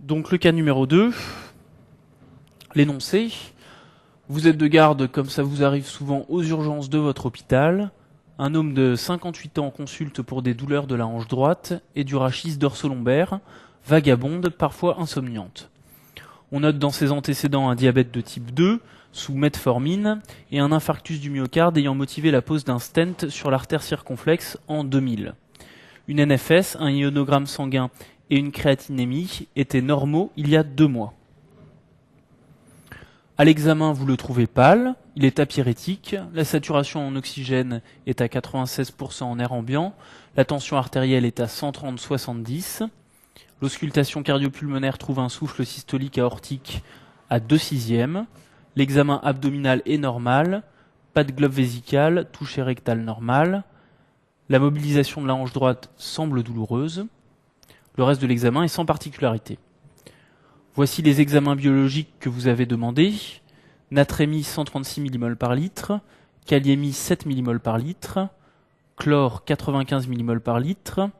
Donc le cas numéro 2, l'énoncé. Vous êtes de garde, comme ça vous arrive souvent, aux urgences de votre hôpital. Un homme de 58 ans consulte pour des douleurs de la hanche droite et du rachis dorso-lombaire, vagabonde, parfois insomniante. On note dans ses antécédents un diabète de type 2, sous metformine, et un infarctus du myocarde ayant motivé la pose d'un stent sur l'artère circonflexe en 2000. Une NFS, un ionogramme sanguin et une créatinémie étaient normaux il y a 2 mois. À l'examen, vous le trouvez pâle, il est apyrétique, la saturation en oxygène est à 96% en air ambiant, la tension artérielle est à 130/70, l'auscultation cardio-pulmonaire trouve un souffle systolique aortique à 2/6, l'examen abdominal est normal, pas de globe vésical, toucher rectal normal, la mobilisation de la hanche droite semble douloureuse, le reste de l'examen est sans particularité. Voici les examens biologiques que vous avez demandés. Natrémie 136 mmol par litre, kaliémie 7 mmol par litre, chlore 95 mmol par litre,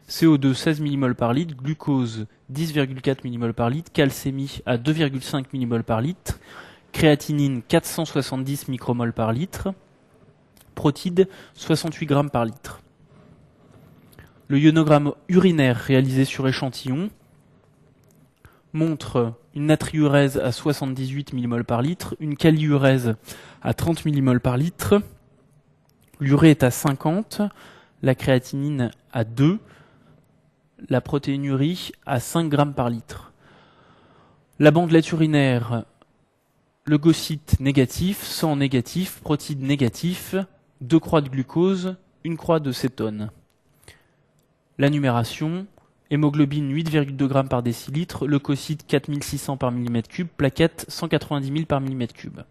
CO2 16 mmol par litre, glucose 10,4 mmol par litre, calcémie à 2,5 mmol par litre, créatinine 470 micromol par litre, protide 68 g par litre. Le ionogramme urinaire réalisé sur échantillon montre une natriurèse à 78 mmol par litre, une kaliurèse à 30 mmol par litre, l'urée est à 50, la créatinine à 2, la protéinurie à 5 g par litre. La bandelette urinaire, leucocyte négatif, sang négatif, protide négatif, 2 croix de glucose, 1 croix de cétone. La numération, hémoglobine 8,2 g par décilitre, leucocyte 4600 par mm3, plaquettes 190 000 par mm3.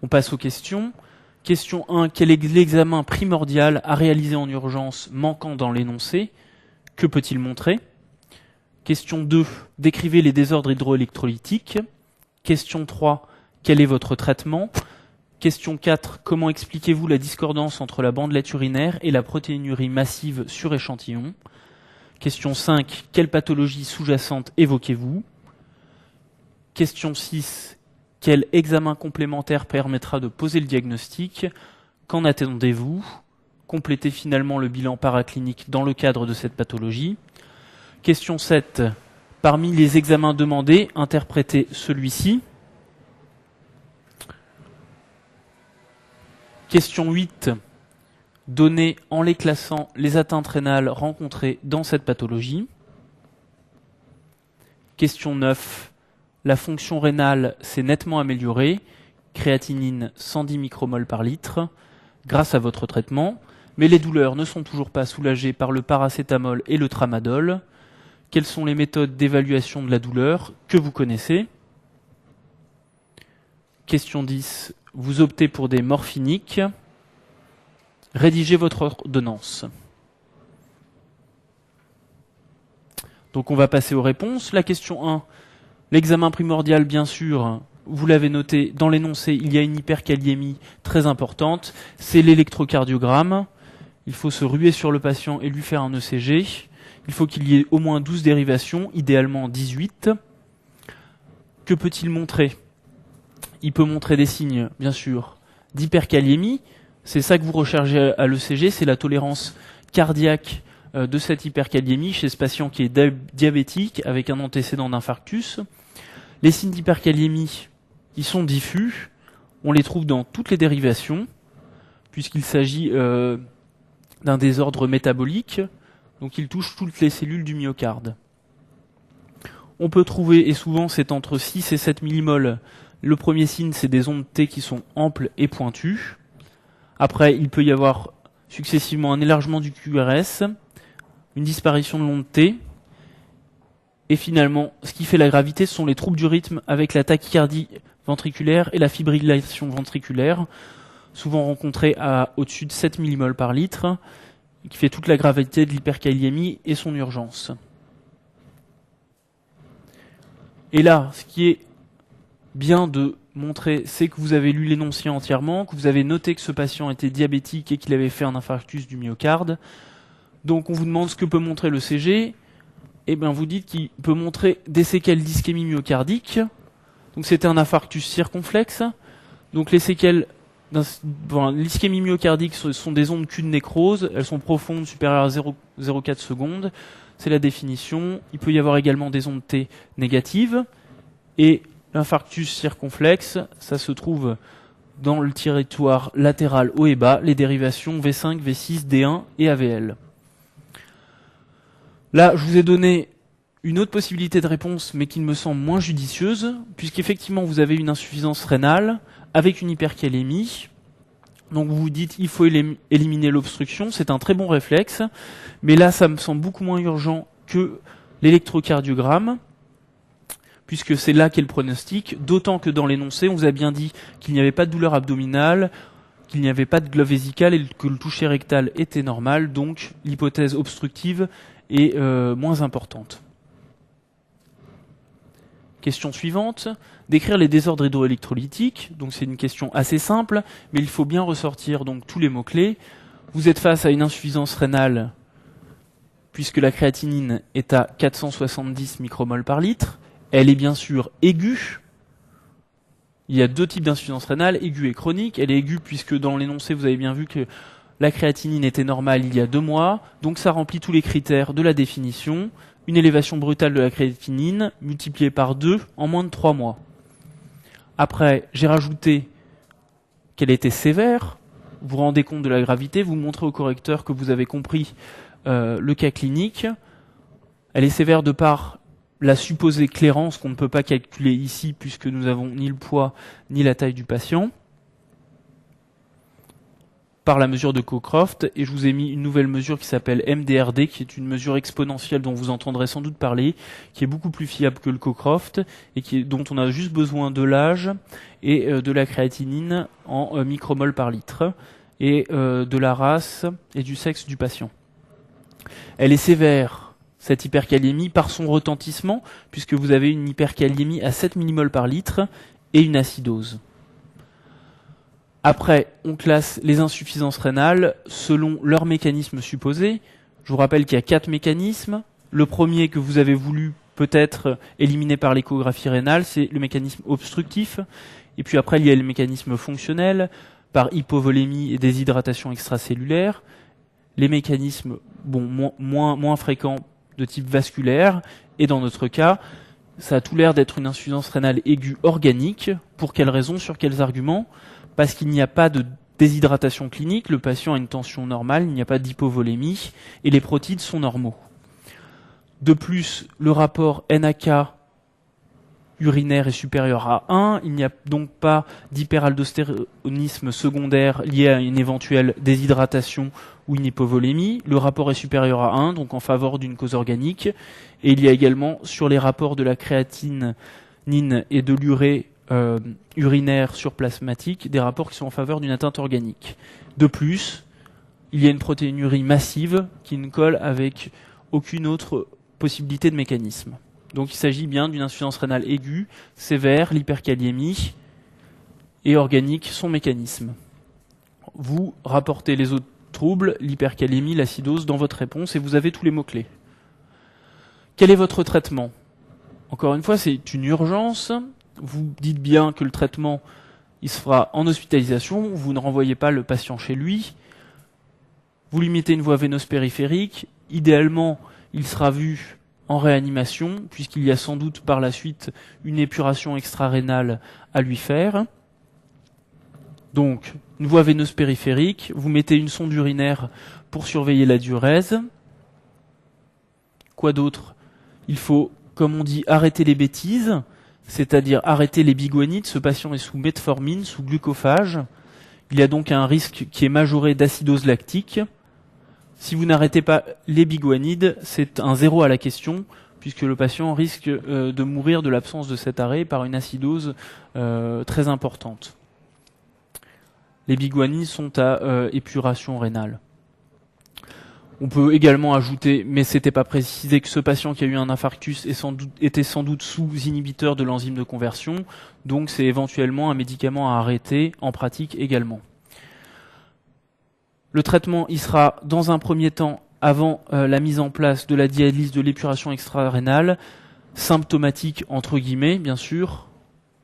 On passe aux questions. Question 1, quel est l'examen primordial à réaliser en urgence manquant dans l'énoncé? Que peut-il montrer? Question 2, décrivez les désordres hydroélectrolytiques. Question 3, quel est votre traitement? Question 4, comment expliquez-vous la discordance entre la bandelette urinaire et la protéinurie massive sur échantillon? Question 5, quelle pathologie sous-jacente évoquez-vous? Question 6, quel examen complémentaire permettra de poser le diagnostic? Qu'en attendez-vous? Complétez finalement le bilan paraclinique dans le cadre de cette pathologie. Question 7, parmi les examens demandés, interprétez celui-ci. Question 8, donnez en les classant les atteintes rénales rencontrées dans cette pathologie. Question 9, la fonction rénale s'est nettement améliorée, créatinine 110 micromol par litre, grâce à votre traitement, mais les douleurs ne sont toujours pas soulagées par le paracétamol et le tramadol. Quelles sont les méthodes d'évaluation de la douleur que vous connaissez? Question 10, vous optez pour des morphiniques. Rédigez votre ordonnance. Donc on va passer aux réponses. La question 1, l'examen primordial, bien sûr, vous l'avez noté, dans l'énoncé, il y a une hyperkaliémie très importante. C'est l'électrocardiogramme. Il faut se ruer sur le patient et lui faire un ECG. Il faut qu'il y ait au moins 12 dérivations, idéalement 18. Que peut-il montrer? Il peut montrer des signes, bien sûr, d'hyperkaliémie. C'est ça que vous recherchez à l'ECG, c'est la tolérance cardiaque de cette hyperkaliémie chez ce patient qui est diabétique avec un antécédent d'infarctus. Les signes d'hyperkaliémie, ils sont diffus. On les trouve dans toutes les dérivations, puisqu'il s'agit d'un désordre métabolique, donc il touche toutes les cellules du myocarde. On peut trouver, et souvent c'est entre 6 et 7 millimoles, le premier signe c'est des ondes T qui sont amples et pointues. Après, il peut y avoir successivement un élargement du QRS, une disparition de l'onde T, et finalement, ce qui fait la gravité, ce sont les troubles du rythme avec la tachycardie ventriculaire et la fibrillation ventriculaire, souvent rencontrées à au-dessus de 7 mmol par litre, qui fait toute la gravité de l'hyperkaliémie et son urgence. Et là, ce qui est bien de montrer, c'est que vous avez lu l'énoncé entièrement, que vous avez noté que ce patient était diabétique et qu'il avait fait un infarctus du myocarde. Donc on vous demande ce que peut montrer le CG. et ben vous dites qu'il peut montrer des séquelles d'ischémie myocardique. Donc c'était un infarctus circonflexe. Donc les séquelles l'ischémie myocardique sont des ondes Q de nécrose, elles sont profondes, supérieures à 0,04 secondes. C'est la définition. Il peut y avoir également des ondes T négatives. Et l'infarctus circonflexe, ça se trouve dans le territoire latéral haut et bas, les dérivations V5, V6, D1 et AVL. Là, je vous ai donné une autre possibilité de réponse, mais qui me semble moins judicieuse, puisqu'effectivement vous avez une insuffisance rénale avec une hypercalémie. Donc vous vous dites il faut éliminer l'obstruction, c'est un très bon réflexe, mais là ça me semble beaucoup moins urgent que l'électrocardiogramme, puisque c'est là qu'est le pronostic, d'autant que dans l'énoncé on vous a bien dit qu'il n'y avait pas de douleur abdominale, qu'il n'y avait pas de glove vésicale et que le toucher rectal était normal, donc l'hypothèse obstructive est moins importante. Question suivante, décrire les désordres hydroélectrolytiques. Donc c'est une question assez simple, mais il faut bien ressortir donc tous les mots-clés. Vous êtes face à une insuffisance rénale, puisque la créatinine est à 470 micromoles par litre. Elle est bien sûr aiguë. Il y a deux types d'insuffisance rénale, aiguë et chronique. Elle est aiguë puisque dans l'énoncé, vous avez bien vu que la créatinine était normale il y a 2 mois, donc ça remplit tous les critères de la définition. Une élévation brutale de la créatinine multipliée par 2 en moins de 3 mois. Après, j'ai rajouté qu'elle était sévère. Vous vous rendez compte de la gravité, vous montrez au correcteur que vous avez compris le cas clinique. Elle est sévère de par la supposée clairance qu'on ne peut pas calculer ici puisque nous n'avons ni le poids ni la taille du patient, par la mesure de Cockcroft, et je vous ai mis une nouvelle mesure qui s'appelle MDRD, qui est une mesure exponentielle dont vous entendrez sans doute parler, qui est beaucoup plus fiable que le Cockcroft, et dont on a juste besoin de l'âge et de la créatinine en micromoles par litre, et de la race et du sexe du patient. Elle est sévère, cette hypercalémie, par son retentissement, puisque vous avez une hypercalémie à 7 millimoles par litre et une acidose. Après, on classe les insuffisances rénales selon leur mécanisme supposé. Je vous rappelle qu'il y a 4 mécanismes. Le premier que vous avez voulu peut-être éliminer par l'échographie rénale, c'est le mécanisme obstructif. Et puis après, il y a le mécanisme fonctionnel, par hypovolémie et déshydratation extracellulaire. Les mécanismes moins fréquents de type vasculaire. Et dans notre cas, ça a tout l'air d'être une insuffisance rénale aiguë organique. Pour quelles raisons, sur quels arguments ? Parce qu'il n'y a pas de déshydratation clinique, le patient a une tension normale, il n'y a pas d'hypovolémie, et les protides sont normaux. De plus, le rapport NAK urinaire est supérieur à 1, il n'y a donc pas d'hyperaldostéronisme secondaire lié à une éventuelle déshydratation ou une hypovolémie. Le rapport est supérieur à 1, donc en faveur d'une cause organique. Et il y a également, sur les rapports de la créatinine et de l'urée urinaire surplasmatique, des rapports qui sont en faveur d'une atteinte organique. De plus, il y a une protéinurie massive qui ne colle avec aucune autre possibilité de mécanisme. Donc il s'agit bien d'une insuffisance rénale aiguë, sévère, l'hyperkaliémie et organique, son mécanisme. Vous rapportez les autres troubles, l'hyperkaliémie, l'acidose, dans votre réponse et vous avez tous les mots-clés. Quel est votre traitement ? Encore une fois, c'est une urgence. Vous dites bien que le traitement, il se fera en hospitalisation, vous ne renvoyez pas le patient chez lui, vous lui mettez une voie veineuse périphérique, idéalement, il sera vu en réanimation, puisqu'il y a sans doute par la suite une épuration extra-rénale à lui faire. Donc, une voie veineuse périphérique, vous mettez une sonde urinaire pour surveiller la diurèse. Quoi d'autre ? Il faut, comme on dit, arrêter les bêtises, c'est-à-dire arrêter les biguanides. Ce patient est sous metformine, sous glucophage. Il y a donc un risque qui est majoré d'acidose lactique. Si vous n'arrêtez pas les biguanides, c'est un 0 à la question, puisque le patient risque de mourir de l'absence de cet arrêt par une acidose très importante. Les biguanides sont à épuration rénale. On peut également ajouter, mais c'était pas précisé, que ce patient qui a eu un infarctus était sans doute sous inhibiteur de l'enzyme de conversion, donc c'est éventuellement un médicament à arrêter en pratique également. Le traitement, il sera dans un premier temps avant la mise en place de la dialyse de l'épuration extra-rénale, symptomatique entre guillemets, bien sûr,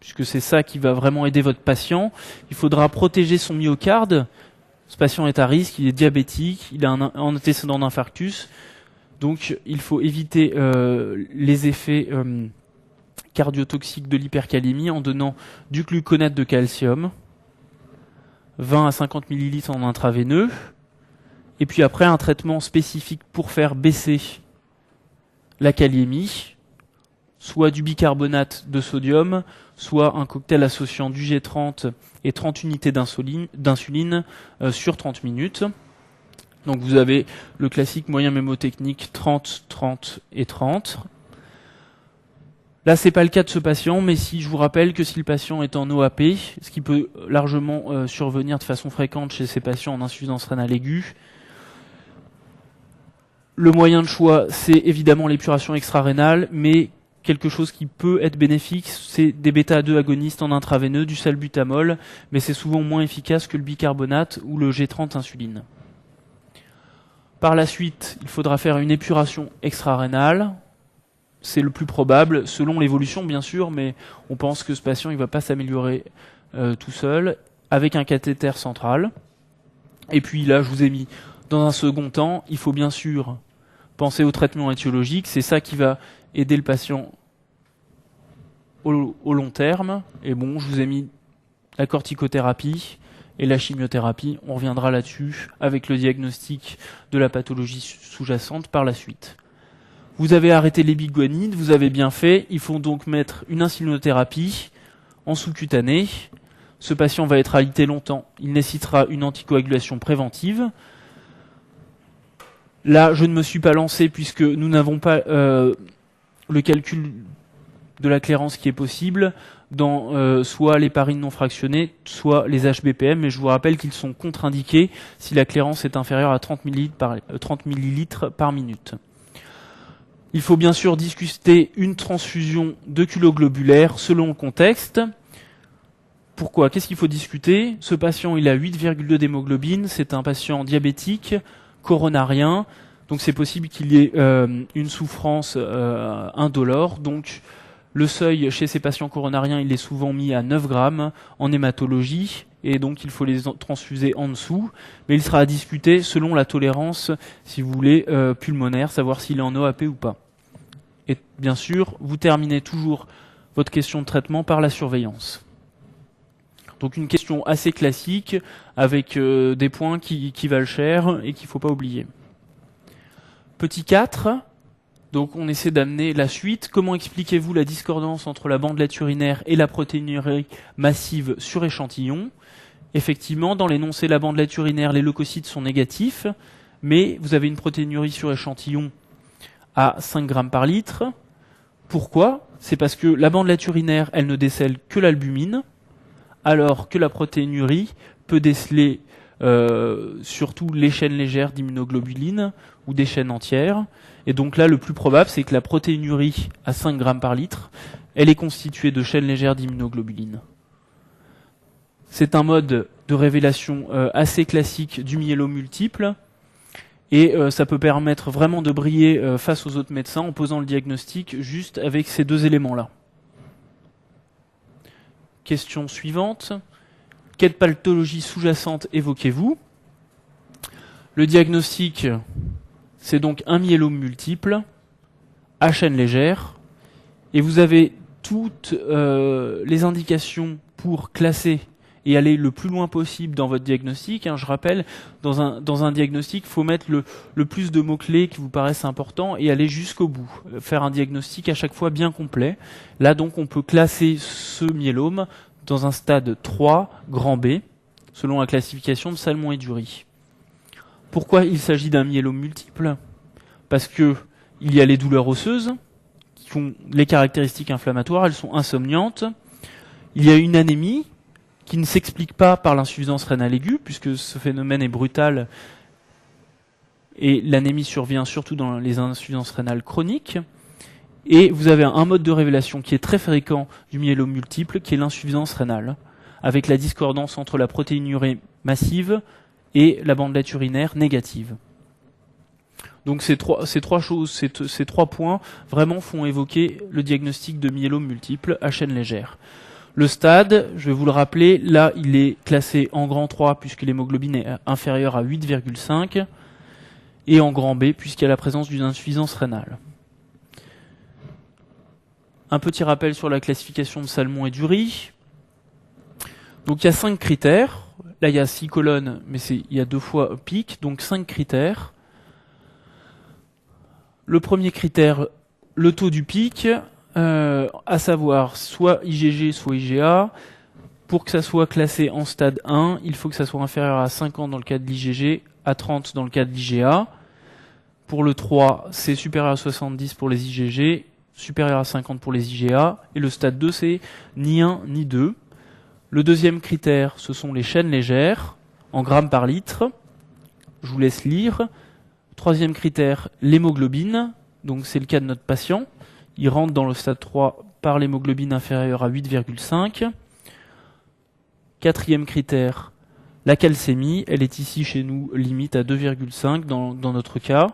puisque c'est ça qui va vraiment aider votre patient. Il faudra protéger son myocarde. Ce patient est à risque, il est diabétique, il a un antécédent d'infarctus, donc il faut éviter les effets cardiotoxiques de l'hypercalémie en donnant du gluconate de calcium, 20 à 50 ml en intraveineux, et puis après un traitement spécifique pour faire baisser la kaliémie, soit du bicarbonate de sodium, soit un cocktail associant du G30 et 30 unités d'insuline sur 30 minutes. Donc vous avez le classique moyen mémotechnique 30, 30 et 30. Là, c'est pas le cas de ce patient, mais si je vous rappelle que si le patient est en OAP, ce qui peut largement survenir de façon fréquente chez ces patients en insuffisance rénale aiguë, le moyen de choix, c'est évidemment l'épuration extra-rénale, mais quelque chose qui peut être bénéfique, c'est des bêta-2 agonistes en intraveineux, du salbutamol, mais c'est souvent moins efficace que le bicarbonate ou le G30 insuline. Par la suite, il faudra faire une épuration extra-rénale. C'est le plus probable, selon l'évolution bien sûr, mais on pense que ce patient il va pas s'améliorer tout seul, avec un cathéter central. Et puis là, je vous ai mis dans un second temps, il faut bien sûr penser au traitement étiologique, c'est ça qui va aider le patient au long terme. Et bon, je vous ai mis la corticothérapie et la chimiothérapie, on reviendra là-dessus avec le diagnostic de la pathologie sous-jacente par la suite. Vous avez arrêté les biguanides, vous avez bien fait, il faut donc mettre une insulinothérapie en sous-cutané. Ce patient va être alité longtemps, il nécessitera une anticoagulation préventive. Là, je ne me suis pas lancé puisque nous n'avons pas le calcul de la clairance qui est possible dans soit les parines non fractionnées, soit les HBPM, mais je vous rappelle qu'ils sont contre-indiqués si la clairance est inférieure à 30 ml par minute. Il faut bien sûr discuter une transfusion de culoglobulaire selon le contexte. Pourquoi ? Qu'est-ce qu'il faut discuter ? Ce patient, il a 8,2 d'hémoglobine, c'est un patient diabétique, coronarien, donc c'est possible qu'il y ait une souffrance indolore. Donc le seuil chez ces patients coronariens, il est souvent mis à 9 grammes en hématologie, et donc il faut les transfuser en dessous. Mais il sera à discuter selon la tolérance, si vous voulez, pulmonaire, savoir s'il est en OAP ou pas. Et bien sûr, vous terminez toujours votre question de traitement par la surveillance. Donc une question assez classique, avec des points qui valent cher et qu'il ne faut pas oublier. Petit 4, donc on essaie d'amener la suite. Comment expliquez-vous la discordance entre la bandelette urinaire et la protéinurie massive sur échantillon ? Effectivement, dans l'énoncé de la bandelette urinaire, les leucocytes sont négatifs, mais vous avez une protéinurie sur échantillon à 5 grammes par litre. Pourquoi ? C'est parce que la bandelette urinaire, elle ne décèle que l'albumine, alors que la protéinurie peut déceler surtout les chaînes légères d'immunoglobulines ou des chaînes entières. Et donc là, le plus probable, c'est que la protéinurie à 5 grammes par litre, elle est constituée de chaînes légères d'immunoglobulines. C'est un mode de révélation assez classique du myélome multiple, et ça peut permettre vraiment de briller face aux autres médecins en posant le diagnostic juste avec ces deux éléments-là. Question suivante. Quelle pathologie sous-jacente évoquez-vous ? Le diagnostic, c'est donc un myélome multiple, à chaîne légère, et vous avez toutes les indications pour classer et aller le plus loin possible dans votre diagnostic. Je rappelle, dans un diagnostic, il faut mettre le plus de mots-clés qui vous paraissent importants et aller jusqu'au bout. Faire un diagnostic à chaque fois bien complet. Là, donc, on peut classer ce myélome dans un stade 3, grand B, selon la classification de Salmon et Dury. Pourquoi il s'agit d'un myélome multiple ? Parce que il y a les douleurs osseuses, qui ont les caractéristiques inflammatoires, elles sont insomniantes. Il y a une anémie, qui ne s'explique pas par l'insuffisance rénale aiguë, puisque ce phénomène est brutal, et l'anémie survient surtout dans les insuffisances rénales chroniques. Et vous avez un mode de révélation qui est très fréquent du myélome multiple, qui est l'insuffisance rénale, avec la discordance entre la protéinurie massive et la bandelette urinaire négative. Donc ces trois points vraiment font évoquer le diagnostic de myélome multiple à chaîne légère. Le stade, je vais vous le rappeler, là il est classé en grand 3 puisque l'hémoglobine est inférieure à 8,5 et en grand B puisqu'il y a la présence d'une insuffisance rénale. Un petit rappel sur la classification de Salmon et Dury. Donc il y a 5 critères. Là il y a 6 colonnes, mais il y a 2 fois pic, donc 5 critères. Le premier critère, le taux du pic, à savoir soit IgG, soit IgA. Pour que ça soit classé en stade 1, il faut que ça soit inférieur à 50 dans le cas de l'IgG, à 30 dans le cas de l'IgA. Pour le 3, c'est supérieur à 70 pour les IgG, supérieur à 50 pour les IgA. Et le stade 2, c'est ni 1 ni 2. Le deuxième critère, ce sont les chaînes légères, en grammes par litre. Je vous laisse lire. Troisième critère, l'hémoglobine. Donc c'est le cas de notre patient. Il rentre dans le stade 3 par l'hémoglobine inférieure à 8,5. Quatrième critère, la calcémie. Elle est ici chez nous limite à 2,5 dans notre cas.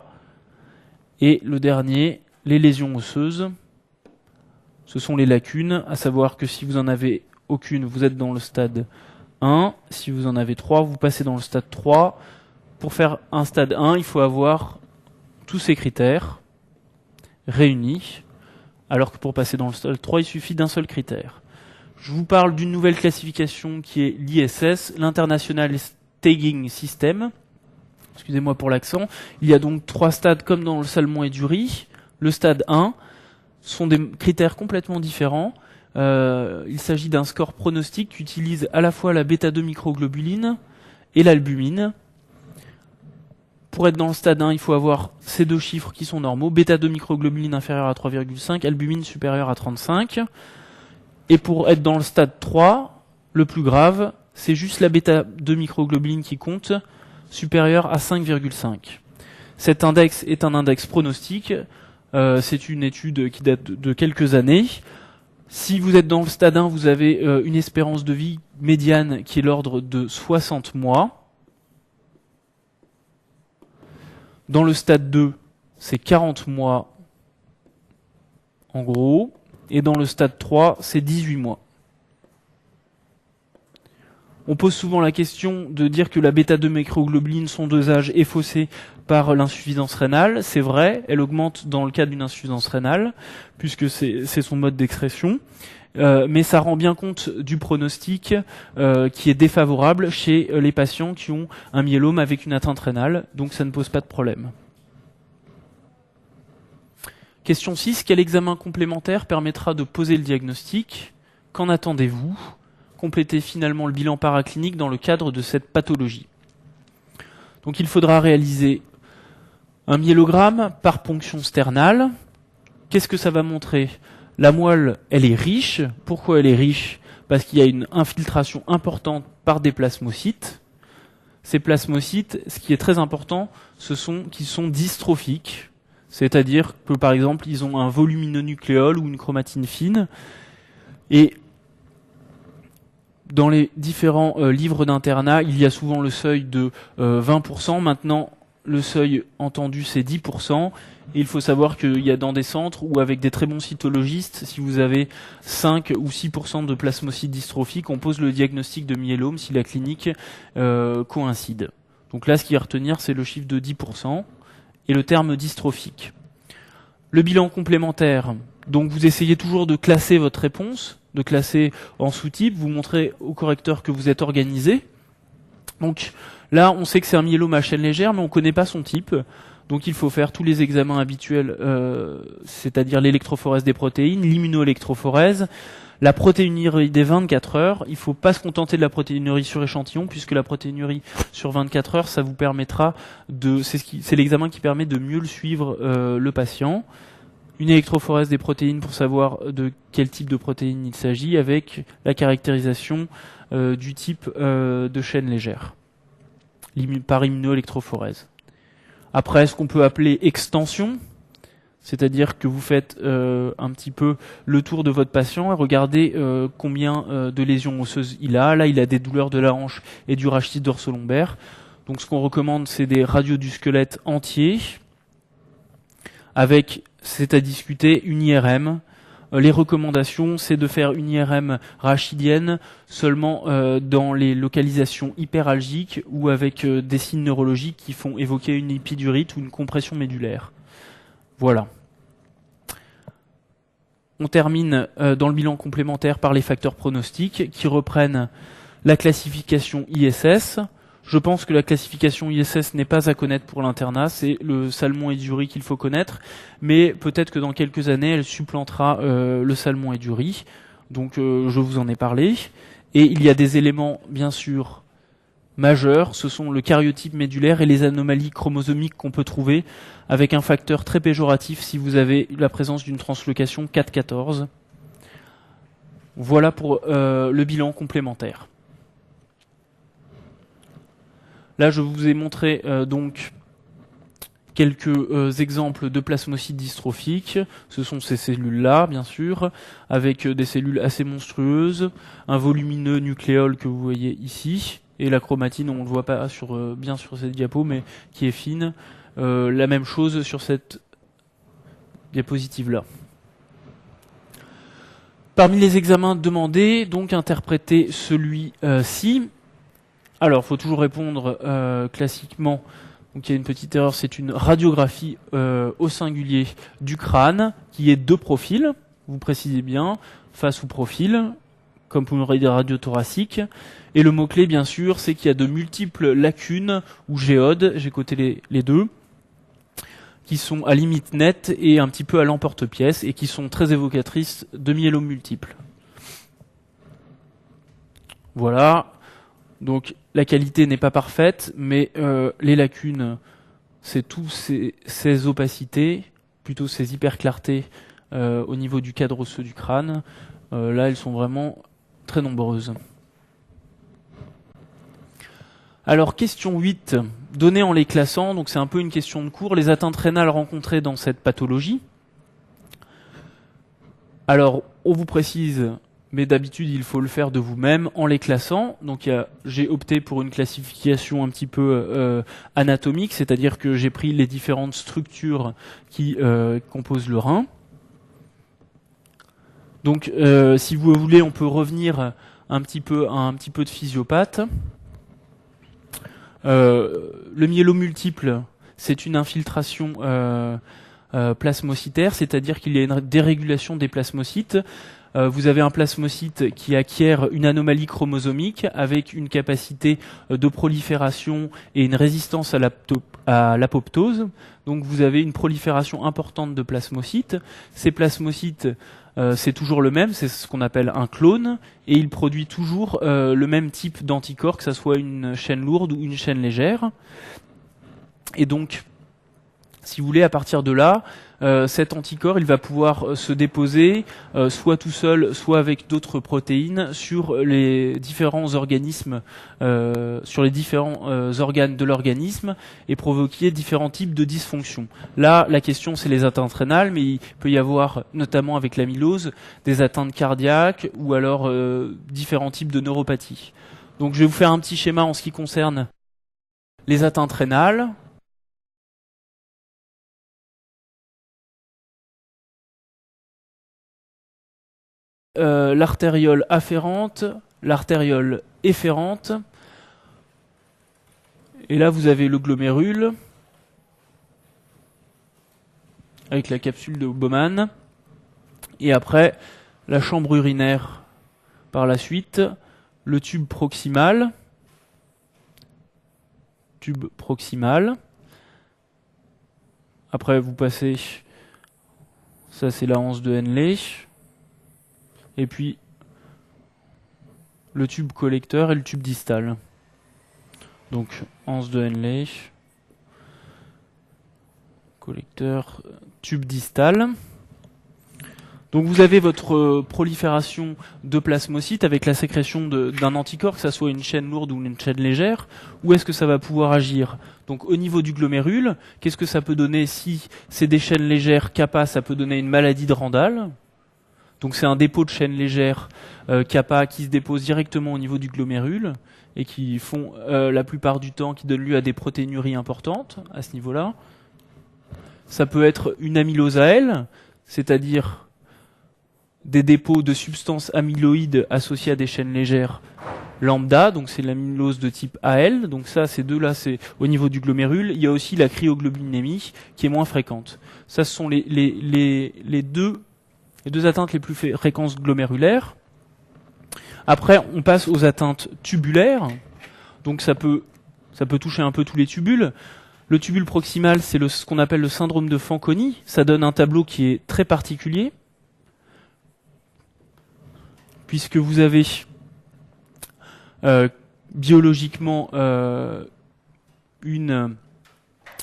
Et le dernier, les lésions osseuses. Ce sont les lacunes, à savoir que si vous en avez aucune, vous êtes dans le stade 1. Si vous en avez 3, vous passez dans le stade 3. Pour faire un stade 1, il faut avoir tous ces critères réunis, alors que pour passer dans le stade 3, il suffit d'un seul critère. Je vous parle d'une nouvelle classification qui est l'ISS, l'International Staging System. Excusez-moi pour l'accent. Il y a donc 3 stades comme dans le Salmon et Dury. Le stade 1 sont des critères complètement différents. Il s'agit d'un score pronostique qui utilise à la fois la bêta-2 microglobuline et l'albumine. Pour être dans le stade 1, il faut avoir ces 2 chiffres qui sont normaux. Bêta-2 microglobuline inférieure à 3,5, albumine supérieure à 35. Et pour être dans le stade 3, le plus grave, c'est juste la bêta-2 microglobuline qui compte, supérieure à 5,5. Cet index est un index pronostique. C'est une étude qui date de quelques années. Si vous êtes dans le stade 1, vous avez une espérance de vie médiane qui est l'ordre de 60 mois. Dans le stade 2, c'est 40 mois en gros. Et dans le stade 3, c'est 18 mois. On pose souvent la question de dire que la bêta-2 microglobuline, son dosage est faussé par l'insuffisance rénale. C'est vrai, elle augmente dans le cas d'une insuffisance rénale, puisque c'est son mode d'expression. Mais ça rend bien compte du pronostic qui est défavorable chez les patients qui ont un myélome avec une atteinte rénale, donc ça ne pose pas de problème. Question 6, quel examen complémentaire permettra de poser le diagnostic? Qu'en attendez-vous? Complétez finalement le bilan paraclinique dans le cadre de cette pathologie. Donc il faudra réaliser un myélogramme par ponction sternale. Qu'est-ce que ça va montrer? La moelle, elle est riche. Pourquoi elle est riche? Parce qu'il y a une infiltration importante par des plasmocytes. Ces plasmocytes, ce qui est très important, qu'ils sont dystrophiques. C'est-à-dire que, par exemple, ils ont un voluminonucléole ou une chromatine fine. Et dans les différents livres d'internat, il y a souvent le seuil de 20%. Maintenant, le seuil entendu, c'est 10%. Et il faut savoir qu'il y a dans des centres où, avec des très bons cytologistes, si vous avez 5 ou 6% de plasmocytes dystrophiques, on pose le diagnostic de myélome si la clinique coïncide. Donc là, ce qu'il y a à retenir, c'est le chiffre de 10% et le terme dystrophique. Le bilan complémentaire. Donc vous essayez toujours de classer votre réponse, de classer en sous-type, vous montrez au correcteur que vous êtes organisé. Donc là, on sait que c'est un myélome à chaîne légère, mais on ne connaît pas son type. Donc il faut faire tous les examens habituels, c'est-à-dire l'électrophorèse des protéines, l'immunoélectrophorèse, la protéinurie des 24 heures. Il ne faut pas se contenter de la protéinurie sur échantillon, puisque la protéinurie sur 24 heures, ça vous permettra c'est l'examen qui permet de mieux le suivre le patient. Une électrophorèse des protéines pour savoir de quel type de protéines il s'agit, avec la caractérisation du type de chaîne légère, par immunoélectrophorèse. Après, ce qu'on peut appeler extension, c'est-à-dire que vous faites un petit peu le tour de votre patient et regardez combien de lésions osseuses il a. Là, il a des douleurs de la hanche et du rachis dorso-lombaire. Donc ce qu'on recommande, c'est des radios du squelette entier. c'est à discuter, une IRM. Les recommandations, c'est de faire une IRM rachidienne seulement dans les localisations hyperalgiques ou avec des signes neurologiques qui font évoquer une épidurite ou une compression médulaire. Voilà. On termine dans le bilan complémentaire par les facteurs pronostiques qui reprennent la classification ISS. Je pense que la classification ISS n'est pas à connaître pour l'internat, c'est le Salmon-Eduri qu'il faut connaître, mais peut-être que dans quelques années, elle supplantera le Salmon-Eduri. Donc je vous en ai parlé. Et il y a des éléments, bien sûr, majeurs, ce sont le karyotype médulaire et les anomalies chromosomiques qu'on peut trouver, avec un facteur très péjoratif si vous avez la présence d'une translocation 4-14. Voilà pour le bilan complémentaire. Là, je vous ai montré donc quelques exemples de plasmocytes dystrophiques. Ce sont ces cellules-là, bien sûr, avec des cellules assez monstrueuses, un volumineux nucléole que vous voyez ici, et la chromatine, on ne le voit pas bien sur cette diapo, mais qui est fine. La même chose sur cette diapositive-là. Parmi les examens demandés, donc interpréter celui-ci. Alors, il faut toujours répondre classiquement. Donc, il y a une petite erreur, c'est une radiographie au singulier du crâne qui est de profil. Vous précisez bien, face ou profil, comme pour une radio thoracique. Et le mot-clé, bien sûr, c'est qu'il y a de multiples lacunes ou géodes, j'ai coté les deux, qui sont à limite nette et un petit peu à l'emporte-pièce et qui sont très évocatrices de myélome multiple. Voilà. Donc la qualité n'est pas parfaite, mais les lacunes, c'est tous ces opacités, plutôt ces hyperclartés au niveau du cadre osseux du crâne. Là, elles sont vraiment très nombreuses. Alors, question 8, données en les classant, donc c'est un peu une question de cours, les atteintes rénales rencontrées dans cette pathologie. Alors, on vous précise, mais d'habitude il faut le faire de vous-même en les classant. Donc j'ai opté pour une classification un petit peu anatomique, c'est-à-dire que j'ai pris les différentes structures qui composent le rein. Donc si vous voulez, on peut revenir un petit peu de physiopathe. Le myélome multiple, c'est une infiltration plasmocytaire, c'est-à-dire qu'il y a une dérégulation des plasmocytes. Vous avez un plasmocyte qui acquiert une anomalie chromosomique avec une capacité de prolifération et une résistance à l'apoptose. Donc vous avez une prolifération importante de plasmocytes. Ces plasmocytes, c'est toujours le même, c'est ce qu'on appelle un clone, et il produit toujours le même type d'anticorps, que ce soit une chaîne lourde ou une chaîne légère. Et donc, si vous voulez, à partir de là, cet anticorps, il va pouvoir se déposer, soit tout seul, soit avec d'autres protéines, sur les différents organismes, sur les différents organes de l'organisme, et provoquer différents types de dysfonctions. Là, la question, c'est les atteintes rénales, mais il peut y avoir, notamment avec l'amylose, des atteintes cardiaques, ou alors différents types de neuropathie. Donc, je vais vous faire un petit schéma en ce qui concerne les atteintes rénales. L'artériole afférente, l'artériole efférente, et là vous avez le glomérule avec la capsule de Bowman, et après la chambre urinaire par la suite, le tube proximal, après vous passez, ça c'est la anse de Henle, et puis le tube collecteur et le tube distal. Donc anse de Henle, collecteur, tube distal. Donc vous avez votre prolifération de plasmocytes avec la sécrétion d'un anticorps, que ça soit une chaîne lourde ou une chaîne légère. Où est-ce que ça va pouvoir agir? Donc au niveau du glomérule, qu'est-ce que ça peut donner si c'est des chaînes légères kappa? Ça peut donner une maladie de Randall. Donc c'est un dépôt de chaînes légères kappa qui se dépose directement au niveau du glomérule et qui font la plupart du temps, qui donnent lieu à des protéinuries importantes à ce niveau-là. ça peut être une amylose à L, c'est-à-dire des dépôts de substances amyloïdes associées à des chaînes légères lambda, donc c'est l'amylose de type AL, donc ça, ces deux-là, c'est au niveau du glomérule. Il y a aussi la cryoglobulinémie qui est moins fréquente. Ça, ce sont les deux atteintes les plus fréquentes glomérulaires. Après, on passe aux atteintes tubulaires, donc ça peut toucher un peu tous les tubules. Le tubule proximal, c'est ce qu'on appelle le syndrome de Fanconi. Ça donne un tableau qui est très particulier, puisque vous avez biologiquement une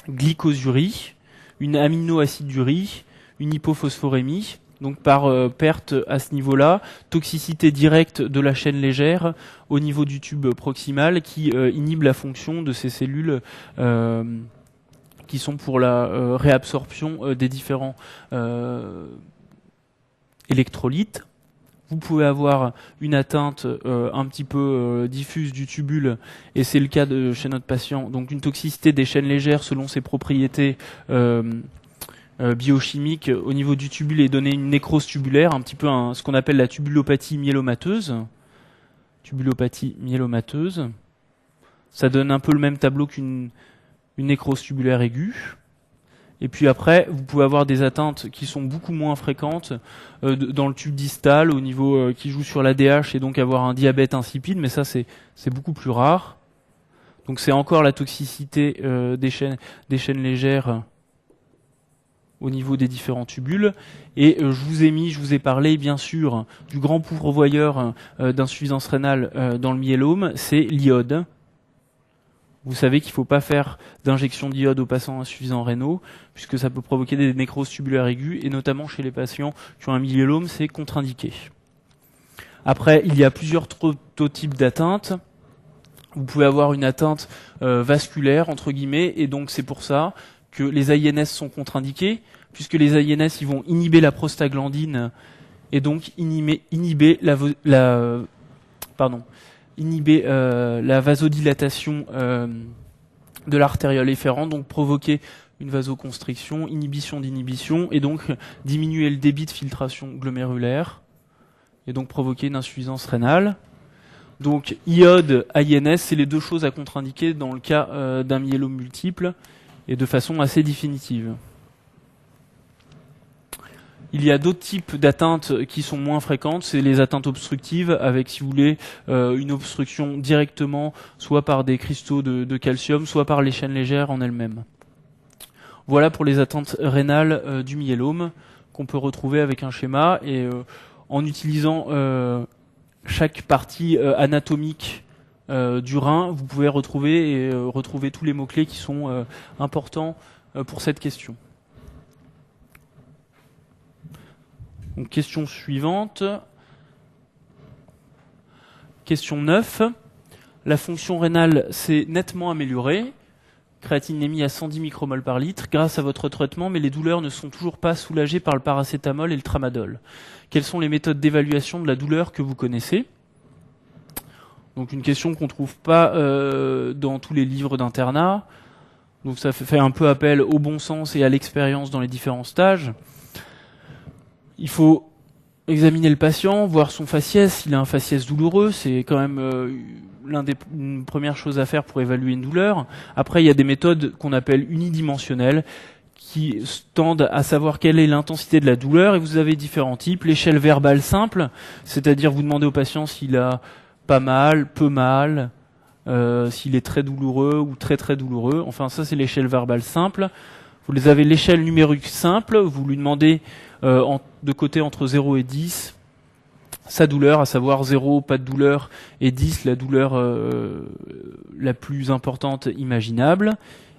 glycosurie, une aminoacidurie, une hypophosphorémie. Donc par perte à ce niveau-là, toxicité directe de la chaîne légère au niveau du tube proximal qui inhibe la fonction de ces cellules qui sont pour la réabsorption des différents électrolytes. Vous pouvez avoir une atteinte un petit peu diffuse du tubule, et c'est le cas chez notre patient. Donc une toxicité des chaînes légères selon ses propriétés biochimiques au niveau du tubule et donner une nécrose tubulaire, un petit peu ce qu'on appelle la tubulopathie myélomateuse. Tubulopathie myélomateuse. Ça donne un peu le même tableau qu'une nécrose tubulaire aiguë. Et puis après, vous pouvez avoir des atteintes qui sont beaucoup moins fréquentes dans le tube distal, au niveau qui joue sur l'ADH, et donc avoir un diabète insipide, mais ça c'est beaucoup plus rare. Donc c'est encore la toxicité des chaînes légères au niveau des différents tubules. Et je vous ai parlé bien sûr du grand pourvoyeur d'insuffisance rénale dans le myélome, c'est l'iode. Vous savez qu'il ne faut pas faire d'injection d'iode aux patients insuffisants rénaux, puisque ça peut provoquer des nécroses tubulaires aiguës, et notamment chez les patients qui ont un myélome, c'est contre-indiqué. Après, il y a plusieurs prototypes d'atteintes. Vous pouvez avoir une atteinte vasculaire, entre guillemets, et donc c'est pour ça que les AINS sont contre-indiqués, puisque les AINS ils vont inhiber la prostaglandine, et donc inhiber la vasodilatation de l'artériole efférente, donc provoquer une vasoconstriction, inhibition d'inhibition, et donc diminuer le débit de filtration glomérulaire, et donc provoquer une insuffisance rénale. Donc iode, AINS, c'est les deux choses à contre-indiquer dans le cas d'un myélome multiple, et de façon assez définitive. Il y a d'autres types d'atteintes qui sont moins fréquentes, c'est les atteintes obstructives, avec, si vous voulez, une obstruction directement, soit par des cristaux de calcium, soit par les chaînes légères en elles-mêmes. Voilà pour les atteintes rénales du myélome, qu'on peut retrouver avec un schéma, et en utilisant chaque partie anatomique du rein, vous pouvez retrouver tous les mots-clés qui sont importants pour cette question. Donc, question suivante. Question 9. La fonction rénale s'est nettement améliorée. Créatinémie à 110 micromoles par litre grâce à votre traitement, mais les douleurs ne sont toujours pas soulagées par le paracétamol et le tramadol. Quelles sont les méthodes d'évaluation de la douleur que vous connaissez ? Donc une question qu'on ne trouve pas dans tous les livres d'internat. Donc ça fait un peu appel au bon sens et à l'expérience dans les différents stages. Il faut examiner le patient, voir son faciès, s'il a un faciès douloureux, c'est quand même une première chose à faire pour évaluer une douleur. Après, il y a des méthodes qu'on appelle unidimensionnelles, qui tendent à savoir quelle est l'intensité de la douleur, et vous avez différents types. L'échelle verbale simple, c'est-à-dire vous demandez au patient s'il a pas mal, peu mal, s'il est très douloureux ou très très douloureux. Enfin, ça c'est l'échelle verbale simple. Vous avez l'échelle numérique simple, vous lui demandez de côté entre 0 et 10 sa douleur, à savoir 0, pas de douleur, et 10, la douleur la plus importante imaginable.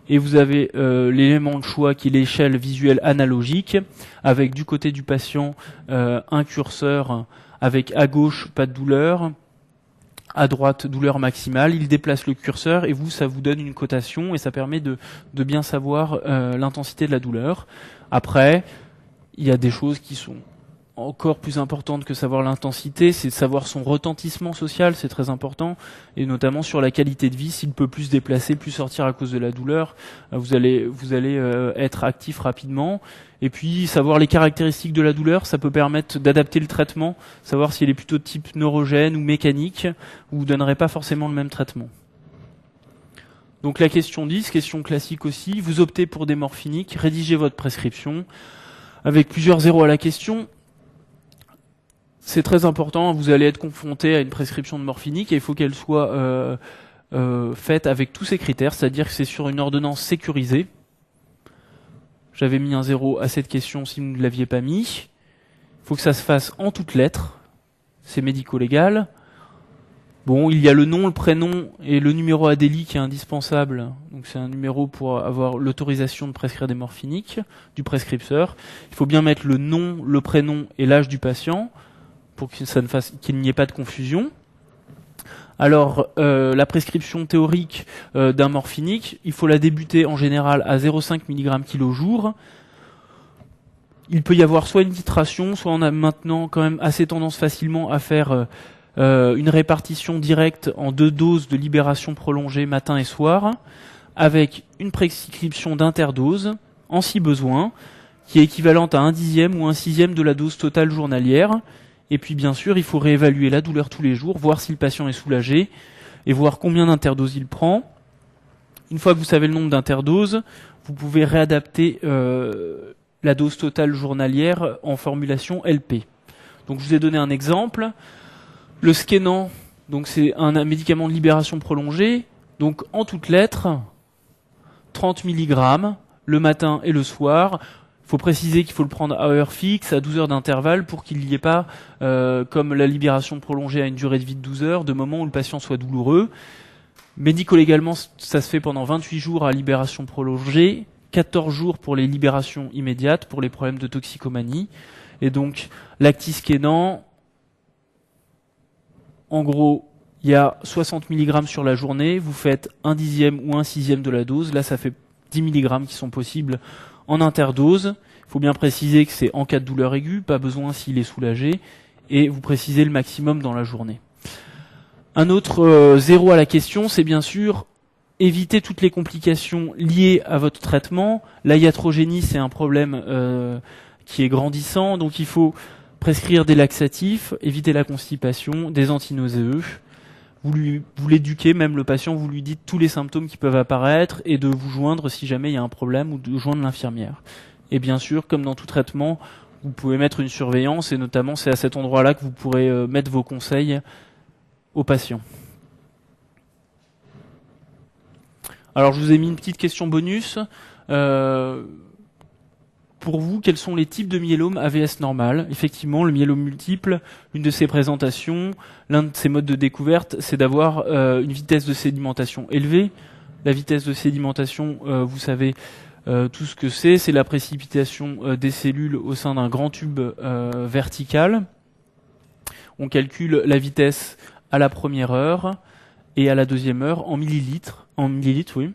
Et vous avez l'élément de choix qui est l'échelle visuelle analogique, avec du côté du patient un curseur avec à gauche pas de douleur, à droite douleur maximale. Il déplace le curseur et ça vous donne une cotation, et ça permet de bien savoir l'intensité de la douleur. Après, il y a des choses qui sont encore plus importante que savoir l'intensité, c'est de savoir son retentissement social, c'est très important, et notamment sur la qualité de vie, s'il peut plus se déplacer, plus sortir à cause de la douleur, vous allez être actif rapidement. Et puis savoir les caractéristiques de la douleur, ça peut permettre d'adapter le traitement, savoir si elle est plutôt de type neurogène ou mécanique, ou vous donnerez pas forcément le même traitement. Donc la question 10, question classique aussi, vous optez pour des morphiniques, rédigez votre prescription, avec plusieurs zéros à la question. C'est très important, vous allez être confronté à une prescription de morphinique et il faut qu'elle soit faite avec tous ces critères, c'est-à-dire que c'est sur une ordonnance sécurisée. J'avais mis un 0 à cette question si vous ne l'aviez pas mis. Il faut que ça se fasse en toutes lettres, c'est médico-légal. Bon, il y a le nom, le prénom et le numéro ADELI qui est indispensable. Donc c'est un numéro pour avoir l'autorisation de prescrire des morphiniques du prescripteur. Il faut bien mettre le nom, le prénom et l'âge du patient pour qu'il n'y ait pas de confusion. Alors, la prescription théorique d'un morphinique, il faut la débuter en général à 0,5 mg kg jour. Il peut y avoir soit une titration, soit on a maintenant quand même assez tendance facilement à faire une répartition directe en 2 doses de libération prolongée matin et soir, avec une prescription d'interdose, en si besoin, qui est équivalente à 1/10 ou 1/6 de la dose totale journalière. Et puis bien sûr, il faut réévaluer la douleur tous les jours, voir si le patient est soulagé, et voir combien d'interdoses il prend. Une fois que vous savez le nombre d'interdoses, vous pouvez réadapter la dose totale journalière en formulation LP. Donc je vous ai donné un exemple. Le Skenan, donc c'est un médicament de libération prolongée, donc en toutes lettres, 30 mg le matin et le soir. Il faut préciser qu'il faut le prendre à heure fixe, à 12 heures d'intervalle, pour qu'il n'y ait pas, comme la libération prolongée à une durée de vie de 12 heures, de moments où le patient soit douloureux. Médico-légalement, ça se fait pendant 28 jours à libération prolongée, 14 jours pour les libérations immédiates, pour les problèmes de toxicomanie. Et donc, l'actiskénan, en gros, il y a 60 mg sur la journée, vous faites 1/10 ou 1/6 de la dose, là ça fait 10 mg qui sont possibles en interdose. Il faut bien préciser que c'est en cas de douleur aiguë, pas besoin s'il est soulagé, et vous précisez le maximum dans la journée. Un autre 0 à la question, c'est bien sûr éviter toutes les complications liées à votre traitement. La iatrogénie, c'est un problème qui est grandissant, donc il faut prescrire des laxatifs, éviter la constipation, des antinauséeux. Vous l'éduquez, même le patient, vous lui dites tous les symptômes qui peuvent apparaître et de vous joindre si jamais il y a un problème ou de joindre l'infirmière. Et bien sûr, comme dans tout traitement, vous pouvez mettre une surveillance et notamment c'est à cet endroit-là que vous pourrez mettre vos conseils aux patients. Alors je vous ai mis une petite question bonus. Pour vous, quels sont les types de myélome AVS normal? Effectivement, le myélome multiple, une de ses présentations, l'un de ses modes de découverte, c'est d'avoir une vitesse de sédimentation élevée. La vitesse de sédimentation, vous savez tout ce que c'est la précipitation des cellules au sein d'un grand tube vertical. On calcule la vitesse à la première heure et à la deuxième heure en millilitres. Oui.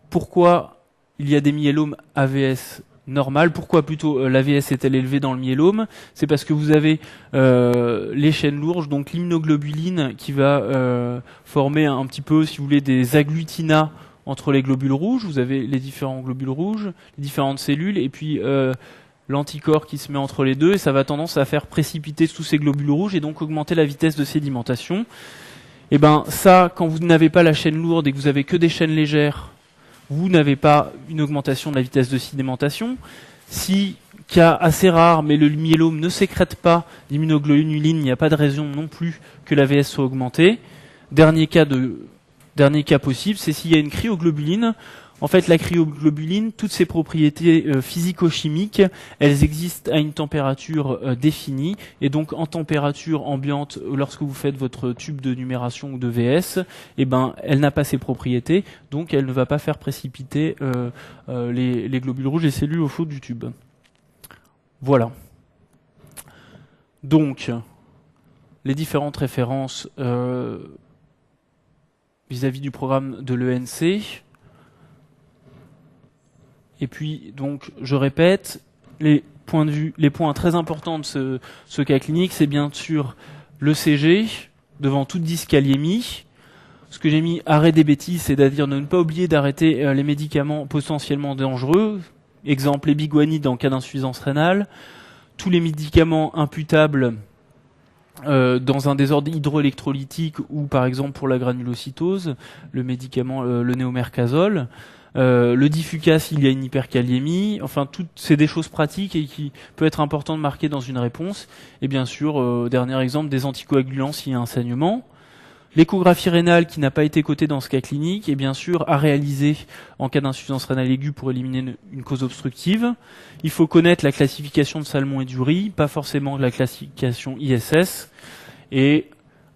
Pourquoi il y a des myélomes AVS normal? Pourquoi plutôt l'AVS est-elle élevée dans le myélome? C'est parce que vous avez les chaînes lourdes, donc l'immunoglobuline qui va former un petit peu, si vous voulez, des agglutinats entre les globules rouges. Vous avez les différents globules rouges, les différentes cellules, et puis l'anticorps qui se met entre les deux, et ça va tendance à faire précipiter tous ces globules rouges et donc augmenter la vitesse de sédimentation. Et ben ça, quand vous n'avez pas la chaîne lourde et que vous avez que des chaînes légères, vous n'avez pas une augmentation de la vitesse de sédimentation. Si, cas assez rare, mais le myélome ne sécrète pas d'immunoglobuline, il n'y a pas de raison non plus que l'AVS soit augmentée. Dernier cas possible, c'est s'il y a une cryoglobuline. En fait, la cryoglobuline, toutes ses propriétés physico-chimiques, elles existent à une température définie, et donc en température ambiante, lorsque vous faites votre tube de numération ou de VS, eh ben, elle n'a pas ces propriétés, donc elle ne va pas faire précipiter les globules rouges et cellules au fond du tube. Voilà. Donc, les différentes références vis-à-vis du programme de l'ENC. Et puis, donc, je répète, les points très importants de ce cas clinique, c'est bien sûr l'ECG, devant toute dyskaliémie. Ce que j'ai mis arrêt des bêtises, c'est-à-dire de ne pas oublier d'arrêter les médicaments potentiellement dangereux. Exemple, les biguanides en cas d'insuffisance rénale. Tous les médicaments imputables dans un désordre hydroélectrolytique ou par exemple pour la granulocytose, le médicament, le néomercazole. Le diffucas s'il y a une hyperkaliémie, enfin c'est des choses pratiques et qui peut être important de marquer dans une réponse. Et bien sûr, dernier exemple, des anticoagulants s'il y a un saignement. L'échographie rénale qui n'a pas été cotée dans ce cas clinique est bien sûr à réaliser en cas d'insuffisance rénale aiguë pour éliminer une cause obstructive. Il faut connaître la classification de Salmon et d'Urey, pas forcément la classification ISS. Et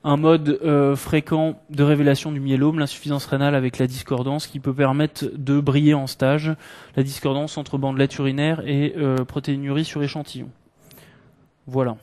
un mode fréquent de révélation du myélome, l'insuffisance rénale avec la discordance qui peut permettre de briller en stage, la discordance entre bandelettes urinaires et protéinurie sur échantillon. Voilà.